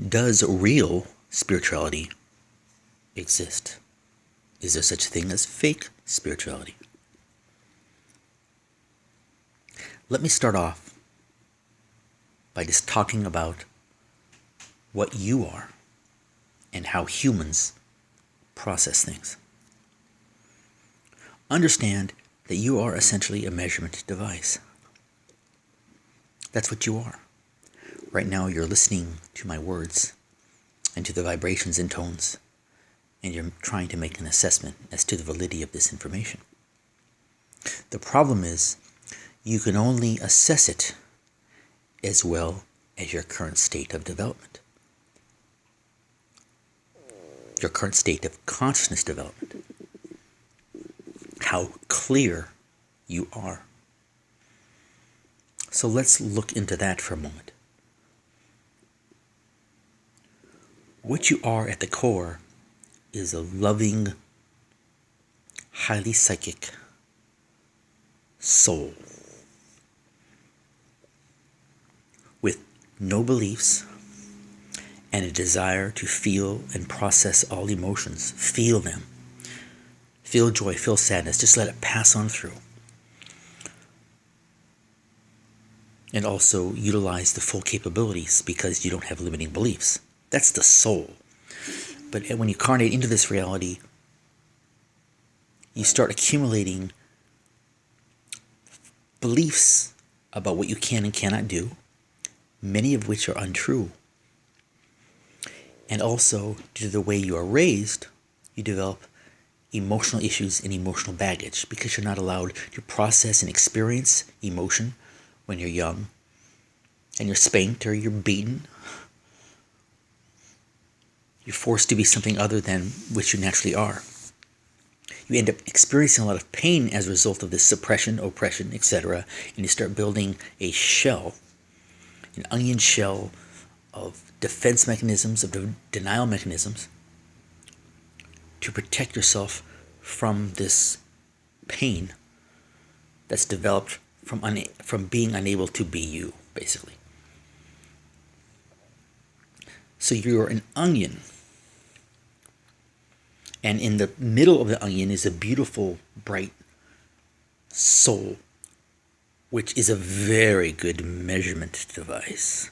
Does real spirituality exist? Is there such a thing as fake spirituality? Let me start off by just talking about what you are and how humans process things. Understand that you are essentially a measurement device. That's what you are. Right now you're listening to my words and to the vibrations and tones, and you're trying to make an assessment as to the validity of this information. The problem is you can only assess it as well as your current state of development, your current state of consciousness development, how clear you are. So let's look into that for a moment. What you are at the core is a loving, highly psychic soul with no beliefs and a desire to feel and process all emotions. Feel them. Feel joy, feel sadness. Just let it pass on through. And also utilize the full capabilities because you don't have limiting beliefs. That's the soul. But when you incarnate into this reality, you start accumulating beliefs about what you can and cannot do, many of which are untrue. And also, due to the way you are raised, you develop emotional issues and emotional baggage because you're not allowed to process and experience emotion when you're young, and you're spanked or you're beaten. You're forced to be something other than which you naturally are. You end up experiencing a lot of pain as a result of this suppression, oppression, etc. And you start building a shell, an onion shell of defense mechanisms, of denial mechanisms to protect yourself from this pain that's developed from being unable to be you, basically. So you're an onion. And in the middle of the onion is a beautiful, bright soul, which is a very good measurement device.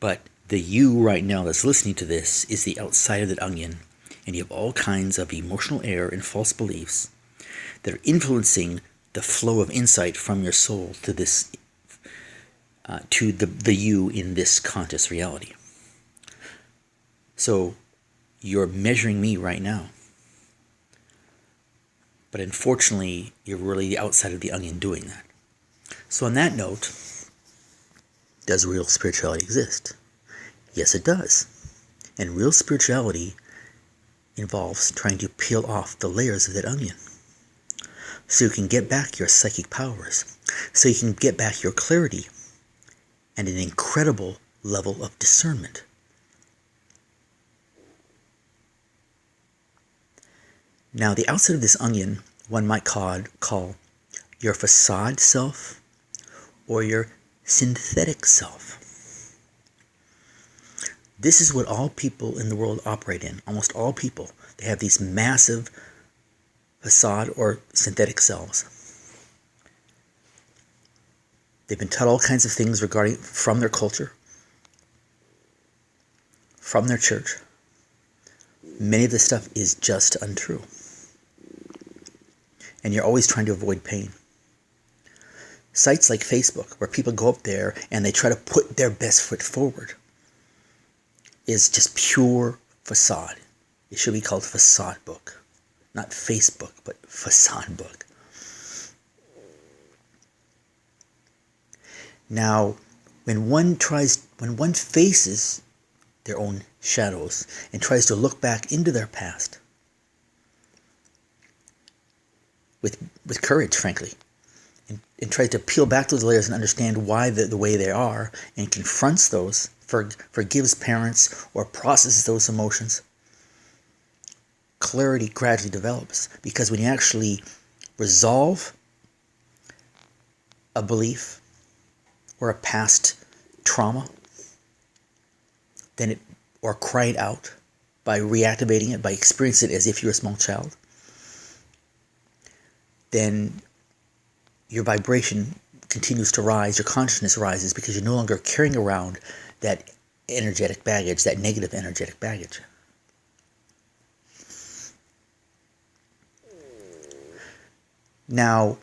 But the you right now that's listening to this is the outside of that onion, and you have all kinds of emotional error and false beliefs that are influencing the flow of insight from your soul to this, to the you in this conscious reality. So you're measuring me right now. But unfortunately, you're really the outside of the onion doing that. So on that note, does real spirituality exist? Yes, it does. And real spirituality involves trying to peel off the layers of that onion so you can get back your psychic powers, so you can get back your clarity and an incredible level of discernment. Now, the outside of this onion, one might call your facade self or your synthetic self. This is what all people in the world operate in. Almost all people. They have these massive facade or synthetic selves. They've been taught all kinds of things from their culture, from their church. Many of this stuff is just untrue. And you're always trying to avoid pain. Sites like Facebook, where people go up there and they try to put their best foot forward, is just pure facade. It should be called facade book. Not Facebook, but facade book. Now, when one faces their own shadows and tries to look back into their past with courage, frankly, and tries to peel back those layers and understand why the way they are, and confronts those, forgives parents or processes those emotions, clarity gradually develops. Because when you actually resolve a belief or a past trauma, then or cry it out by reactivating it, by experiencing it as if you're a small child, then your vibration continues to rise, your consciousness rises, because you're no longer carrying around that energetic baggage, that negative energetic baggage. Now,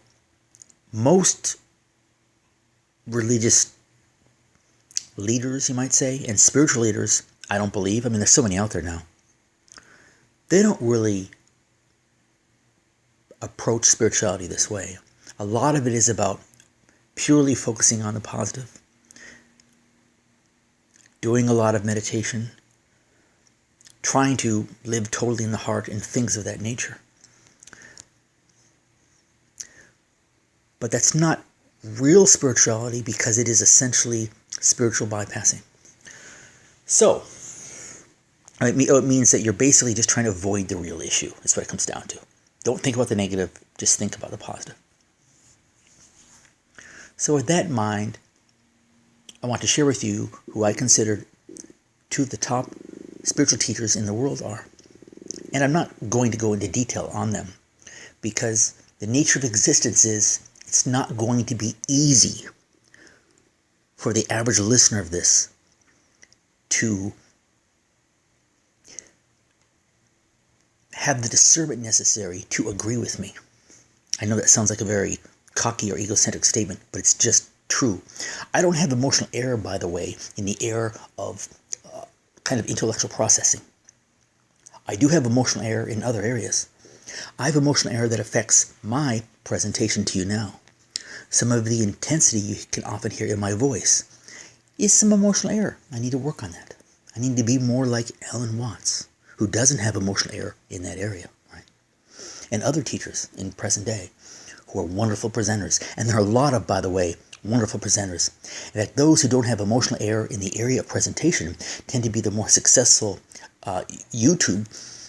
most religious leaders, you might say, and spiritual leaders, I don't believe, I mean, there's so many out there now, they don't really approach spirituality this way. A lot of it is about purely focusing on the positive, doing a lot of meditation, trying to live totally in the heart and things of that nature. But that's not real spirituality, because it is essentially spiritual bypassing. So, it means that you're basically just trying to avoid the real issue. That's what it comes down to. Don't think about the negative, just think about the positive. So with that in mind, I want to share with you who I consider two of the top spiritual teachers in the world are. And I'm not going to go into detail on them, because the nature of existence is it's not going to be easy for the average listener of this to have the discernment necessary to agree with me. I know that sounds like a very cocky or egocentric statement, but it's just true. I don't have emotional error, by the way, in the era of kind of intellectual processing. I do have emotional error in other areas. I have emotional error that affects my presentation to you now. Some of the intensity you can often hear in my voice is some emotional error. I need to work on that. I need to be more like Alan Watts, who doesn't have emotional error in that area, right? And other teachers in present day who are wonderful presenters. And there are a lot of, by the way, wonderful presenters. In fact, those who don't have emotional error in the area of presentation tend to be the more successful YouTube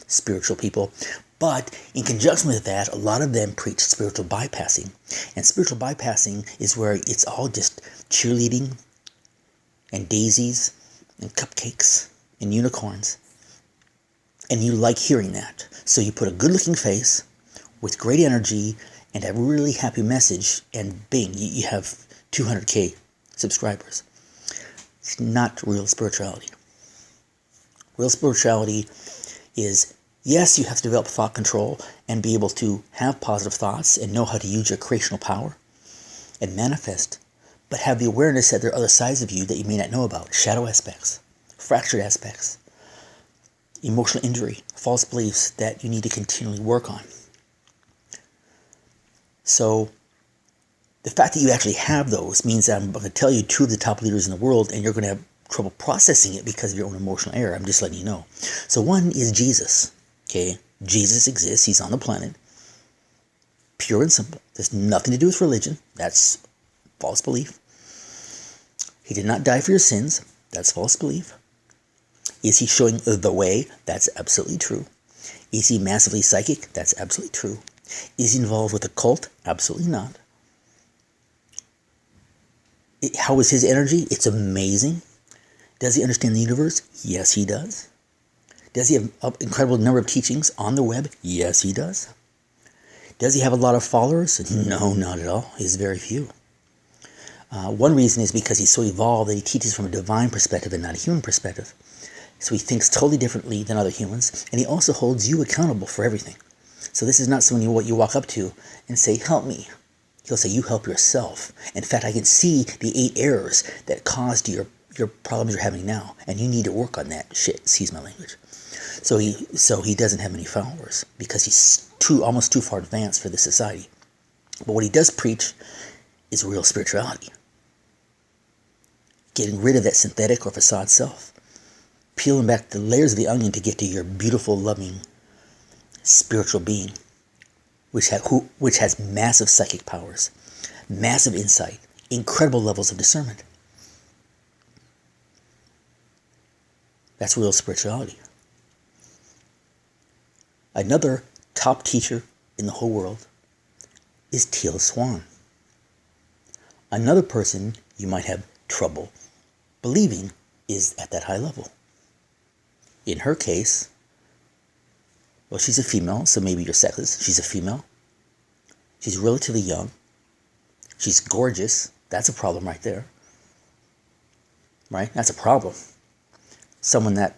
spiritual people. But in conjunction with that, a lot of them preach spiritual bypassing. And spiritual bypassing is where it's all just cheerleading and daisies and cupcakes and unicorns. And you like hearing that. So you put a good-looking face with great energy and a really happy message, and bing, you have 200K subscribers. It's not real spirituality. Real spirituality is, yes, you have to develop thought control and be able to have positive thoughts and know how to use your creational power and manifest, but have the awareness that there are other sides of you that you may not know about. Shadow aspects, fractured aspects, emotional injury, false beliefs that you need to continually work on. So the fact that you actually have those means that I'm going to tell you two of the top leaders in the world, and you're going to have trouble processing it because of your own emotional error. I'm just letting you know. So one is Jesus. Okay, Jesus exists. He's on the planet. Pure and simple. There's nothing to do with religion. That's false belief. He did not die for your sins. That's false belief. Is he showing the way? That's absolutely true. Is he massively psychic? That's absolutely true. Is he involved with a cult? Absolutely not. How is his energy? It's amazing. Does he understand the universe? Yes, he does. Does he have an incredible number of teachings on the web? Yes, he does. Does he have a lot of followers? No, not at all. He has very few. One reason is because he's so evolved that he teaches from a divine perspective and not a human perspective. So he thinks totally differently than other humans, and he also holds you accountable for everything. So this is not someone you walk up to and say, help me. He'll say, you help yourself. In fact, I can see the 8 errors that caused your problems you're having now, and you need to work on that. Shit, excuse my language. So he doesn't have many followers because he's almost too far advanced for this society. But what he does preach is real spirituality. Getting rid of that synthetic or facade self. Peeling back the layers of the onion to get to your beautiful, loving, spiritual being, which has massive psychic powers, massive insight, incredible levels of discernment. That's real spirituality. Another top teacher in the whole world is Teal Swan. Another person you might have trouble believing is at that high level. In her case, well, she's a female, so maybe you're sexist. She's a female. She's relatively young. She's gorgeous. That's a problem right there. Right? That's a problem. Someone that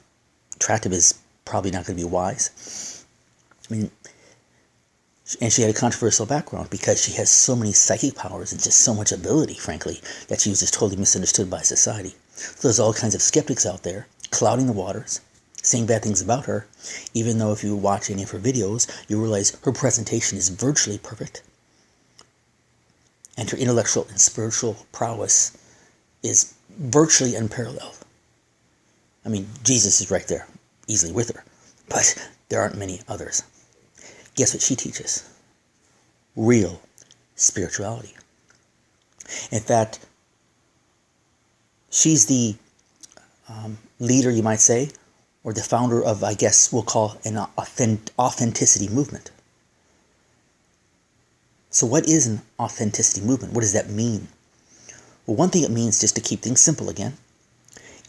attractive is probably not going to be wise. I mean, and she had a controversial background because she has so many psychic powers and just so much ability, frankly, that she was just totally misunderstood by society. So there's all kinds of skeptics out there clouding the waters, saying bad things about her, even though if you watch any of her videos, you realize her presentation is virtually perfect. And her intellectual and spiritual prowess is virtually unparalleled. I mean, Jesus is right there, easily with her, but there aren't many others. Guess what she teaches? Real spirituality. In fact, she's the leader, you might say, or the founder of, I guess we'll call an authenticity movement. So what is an authenticity movement? What does that mean? Well, one thing it means, just to keep things simple again,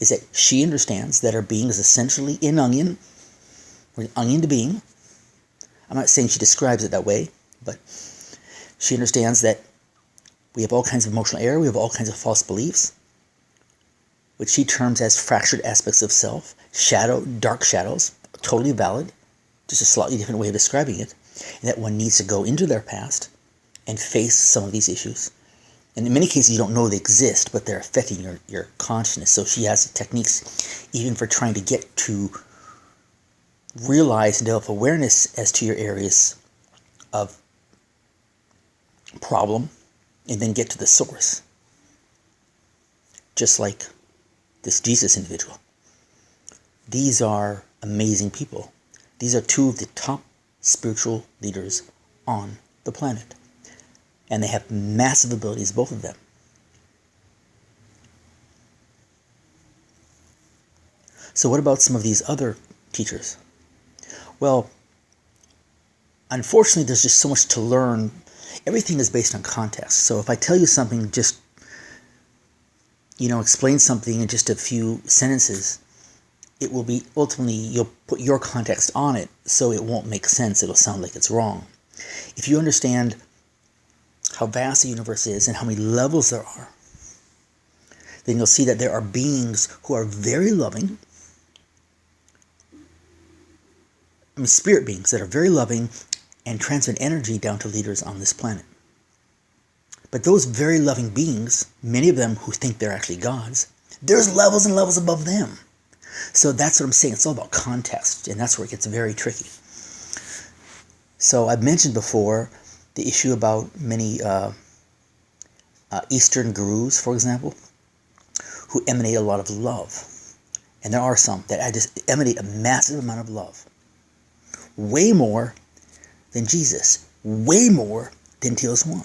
is that she understands that our being is essentially an onion. We're an onion to being. I'm not saying she describes it that way, but she understands that we have all kinds of emotional error, we have all kinds of false beliefs, which she terms as fractured aspects of self, dark shadows, totally valid, just a slightly different way of describing it, and that one needs to go into their past and face some of these issues. And in many cases, you don't know they exist, but they're affecting your consciousness. So she has techniques even for trying to get to realize and develop awareness as to your areas of problem and then get to the source. Just like this Jesus individual. These are amazing people. These are two of the top spiritual leaders on the planet. And they have massive abilities, both of them. So what about some of these other teachers? Well, unfortunately, there's just so much to learn. Everything is based on context. So if I tell you something, just, explain something in just a few sentences, it will be, ultimately, you'll put your context on it, so it won't make sense. It'll sound like it's wrong. If you understand how vast the universe is and how many levels there are, then you'll see that there are beings who are very loving. Spirit beings that are very loving and transmit energy down to leaders on this planet. But those very loving beings, many of them who think they're actually gods, there's levels and levels above them. So that's what I'm saying. It's all about context, and that's where it gets very tricky. So I've mentioned before the issue about many Eastern gurus, for example, who emanate a lot of love. And there are some that just emanate a massive amount of love. Way more than Jesus. Way more than Teal Swan.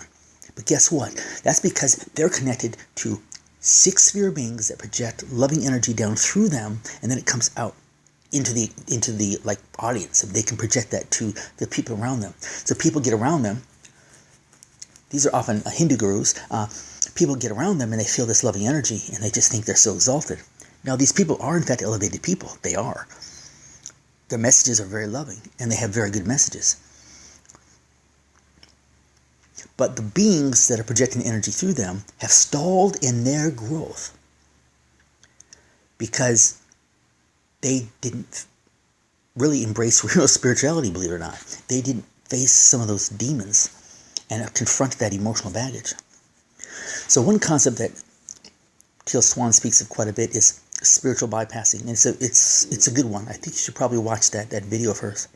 But guess what? That's because they're connected to 6 sphere beings that project loving energy down through them, and then it comes out into the audience, and they can project that to the people around them. So people get around them. These are often Hindu gurus. People get around them and they feel this loving energy, and they just think they're so exalted. Now, these people are in fact elevated people. They are. Their messages are very loving, and they have very good messages. But the beings that are projecting energy through them have stalled in their growth because they didn't really embrace real spirituality, believe it or not. They didn't face some of those demons and confront that emotional baggage. So one concept that Teal Swan speaks of quite a bit is spiritual bypassing. And it's a good one. I think you should probably watch that video of hers.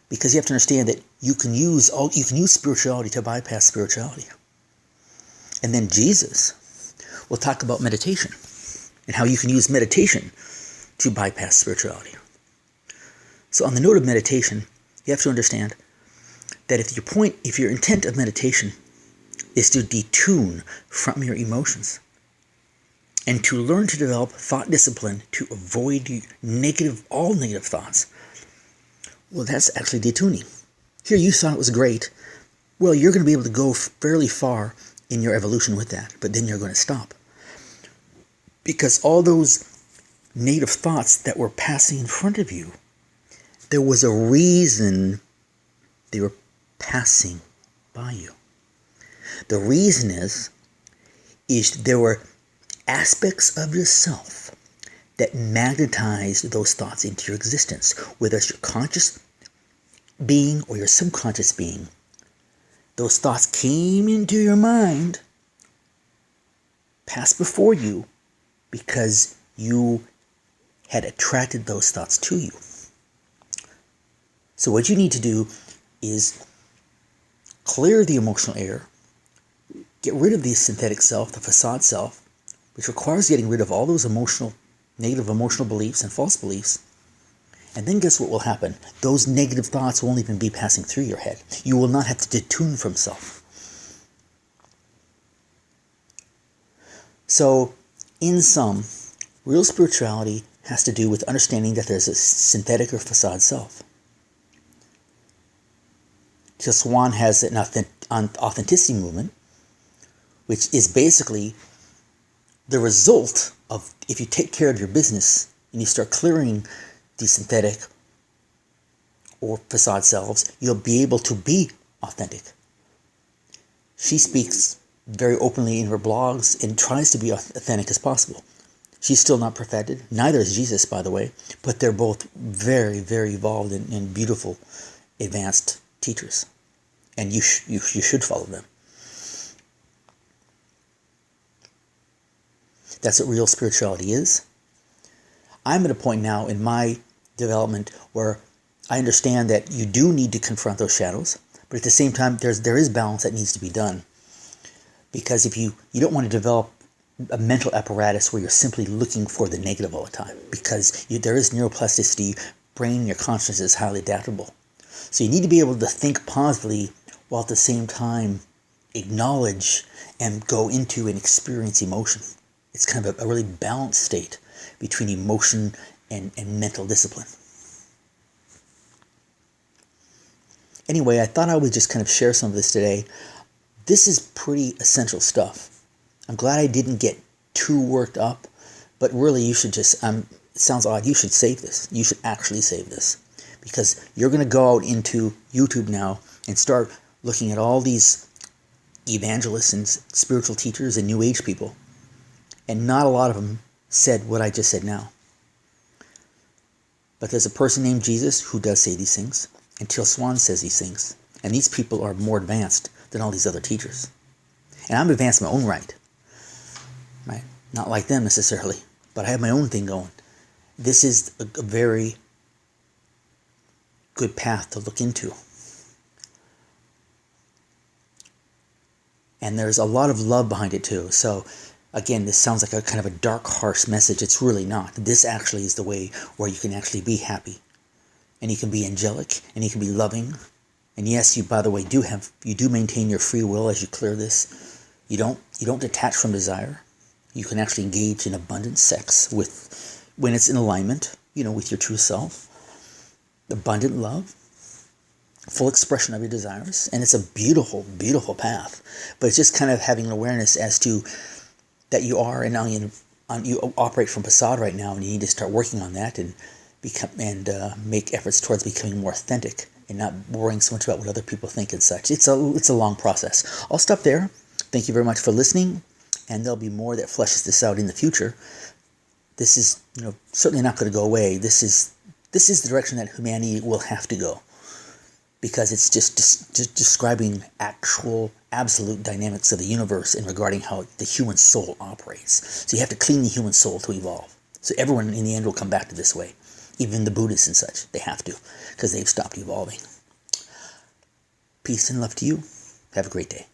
Because you have to understand that you can use spirituality to bypass spirituality. And then Jesus will talk about meditation and how you can use meditation to bypass spirituality. So on the note of meditation, you have to understand that if your intent of meditation is to detune from your emotions and to learn to develop thought discipline to avoid all negative thoughts, well, that's actually detuning. Here you thought it was great. Well, you're going to be able to go fairly far in your evolution with that, but then you're going to stop. Because all those negative thoughts that were passing in front of you. There was a reason they were passing by you. The reason is there were aspects of yourself that magnetized those thoughts into your existence, whether it's your conscious being or your subconscious being. Those thoughts came into your mind, passed before you, because you had attracted those thoughts to you. So what you need to do is clear the emotional air, get rid of the synthetic self, the facade self, which requires getting rid of all those negative emotional beliefs and false beliefs. And then guess what will happen? Those negative thoughts won't even be passing through your head. You will not have to detune from self. So, in sum, real spirituality has to do with understanding that there's a synthetic or facade self. Teal Swan has an authenticity movement, which is basically the result of, if you take care of your business and you start clearing the synthetic or facade selves, you'll be able to be authentic. She speaks very openly in her blogs and tries to be authentic as possible. She's still not perfected. Neither is Jesus, by the way, but they're both very, very evolved and beautiful, advanced teachers. And you should follow them. That's what real spirituality is. I'm at a point now in my development where I understand that you do need to confront those shadows, but at the same time, there is balance that needs to be done. Because if you don't want to develop a mental apparatus where you're simply looking for the negative all the time, because there is neuroplasticity, brain, your consciousness is highly adaptable. So you need to be able to think positively while at the same time acknowledge and go into and experience emotion. It's kind of a really balanced state between emotion and mental discipline. Anyway, I thought I would just kind of share some of this today. This is pretty essential stuff. I'm glad I didn't get too worked up, but really you should just, it sounds odd, you should save this. You should actually save this. Because you're going to go out into YouTube now and start looking at all these evangelists and spiritual teachers and New Age people. And not a lot of them said what I just said now. But there's a person named Jesus who does say these things. And Teal Swan says these things. And these people are more advanced than all these other teachers. And I'm advanced in my own right. Right? Not like them necessarily. But I have my own thing going. This is a very good path to look into. And there's a lot of love behind it too. So again, this sounds like a kind of a dark, harsh message. It's really not. This actually is the way where you can actually be happy. And you can be angelic. And you can be loving. And yes, you, by the way, you do maintain your free will as you clear this. You don't detach from desire. You can actually engage in abundant sex when it's in alignment, with your true self. Abundant love. Full expression of your desires. And it's a beautiful, beautiful path. But it's just kind of having an awareness as to that you are, and you operate from facade right now, and you need to start working on that and make efforts towards becoming more authentic and not worrying so much about what other people think and such. It's a long process. I'll stop there. Thank you very much for listening, and there'll be more that fleshes this out in the future. This is certainly not going to go away. This is the direction that humanity will have to go, because it's just describing actual absolute dynamics of the universe and regarding how the human soul operates. So you have to clean the human soul to evolve. So everyone in the end will come back to this way. Even the Buddhists and such, they have to, because they've stopped evolving. Peace and love to you. Have a great day.